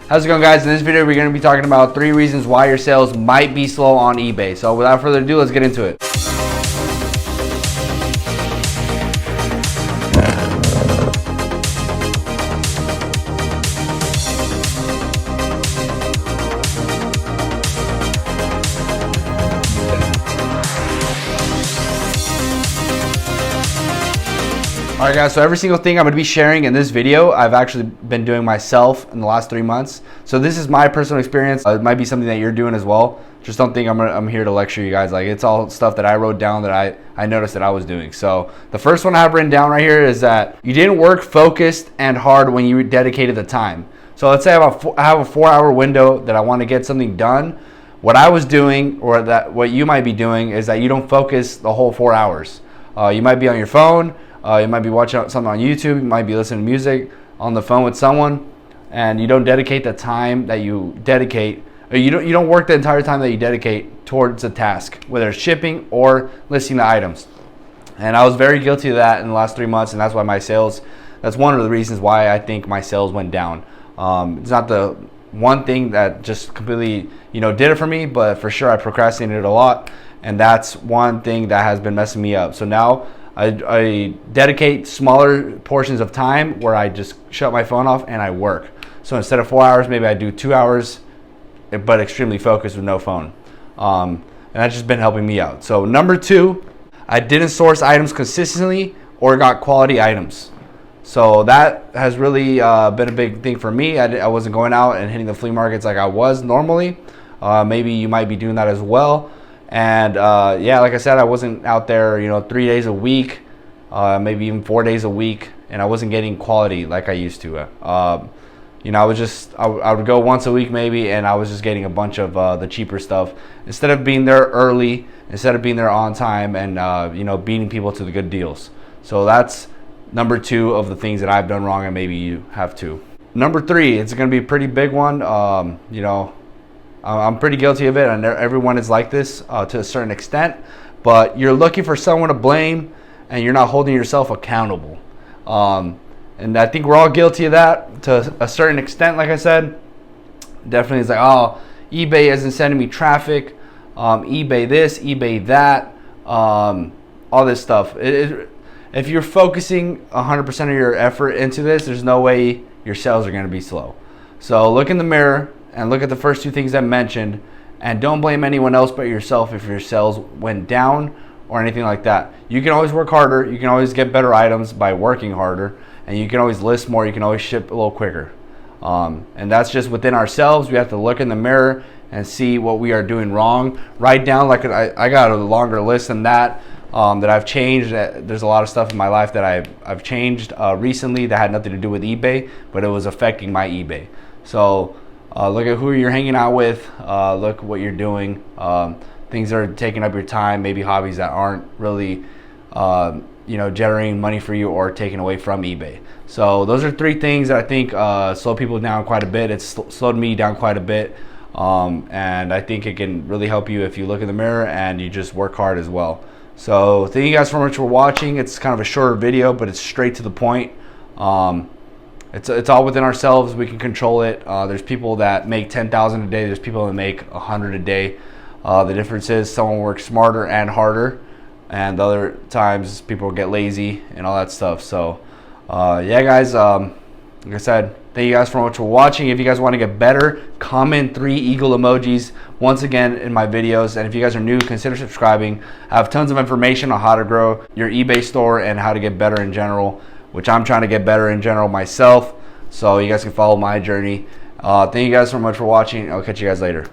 How's it going, guys? In this video, we're going to be talking about 3 reasons why your sales might be slow on eBay. So without further ado, let's get into it. Alright guys, so every single thing I'm going to be sharing in this video, I've actually been doing myself in the last 3 months. So this is my personal experience. It might be something that you're doing as well. Just don't think I'm here to lecture you guys. Like, it's all stuff that I wrote down that I noticed that I was doing. So the first one I have written down right here is that you didn't work focused and hard when you dedicated the time. So let's say I have a 4-hour window that I want to get something done. What I was doing, or that what you might be doing, is that you don't focus the whole 4 hours. You might be on your phone. You might be watching something on YouTube. You might be listening to music on the phone with someone, and you don't dedicate the time that you dedicate. Or you don't work the entire time that you dedicate towards a task, whether it's shipping or listing the items. And I was very guilty of that in the last 3 months, and that's why my sales. That's one of the reasons why I think my sales went down. It's not the one thing that just completely did it for me, but for sure I procrastinated a lot, and that's one thing that has been messing me up. So now I dedicate smaller portions of time where I just shut my phone off and I work. So instead of 4 hours, maybe I do 2 hours, but extremely focused with no phone. And that's just been helping me out. So number 2, I didn't source items consistently or got quality items. So that has really been a big thing for me. I wasn't going out and hitting the flea markets like I was normally. Maybe you might be doing that as well. And yeah, like I said, I wasn't out there 3 days a week, maybe even 4 days a week, and I wasn't getting quality like I used to. I would go once a week maybe, and I was just getting a bunch of the cheaper stuff instead of being there early, instead of being there on time, and beating people to the good deals. So that's number 2 of the things that I've done wrong, and maybe you have too. Number 3, it's going to be a pretty big one. I'm pretty guilty of it, and everyone is like this to a certain extent, but you're looking for someone to blame and you're not holding yourself accountable. And I think we're all guilty of that to a certain extent. Like I said, definitely it's like, oh, eBay isn't sending me traffic, eBay this, eBay that, all this stuff. If you're focusing 100% of your effort into this, there's no way your sales are going to be slow. So look in the mirror and look at the first 2 things I mentioned, and don't blame anyone else but yourself if your sales went down or anything like that. You can always work harder. You can always get better items by working harder, and you can always list more. You can always ship a little quicker. And that's just within ourselves. We have to look in the mirror and see what we are doing wrong. Write down, like I got a longer list than that that I've changed. There's a lot of stuff in my life that I've changed recently that had nothing to do with eBay, but it was affecting my eBay. So look at who you're hanging out with, look what you're doing, things that are taking up your time, maybe hobbies that aren't really generating money for you or taking away from eBay. So those are 3 things that I think slow people down quite a bit. It's slowed me down quite a bit, and I think it can really help you if you look in the mirror and you just work hard as well. So thank you guys so much for watching. It's kind of a shorter video, but it's straight to the point. It's all within ourselves. We can control it. There's people that make 10,000 a day. There's people that make 100 a day. The difference is someone works smarter and harder, and the other times people get lazy and all that stuff. So yeah, guys, like I said, thank you guys so much for watching. If you guys want to get better, comment 3 eagle emojis once again in my videos. And if you guys are new, consider subscribing. I have tons of information on how to grow your eBay store and how to get better in general, which I'm trying to get better in general myself, so you guys can follow my journey. Thank you guys so much for watching. I'll catch you guys later.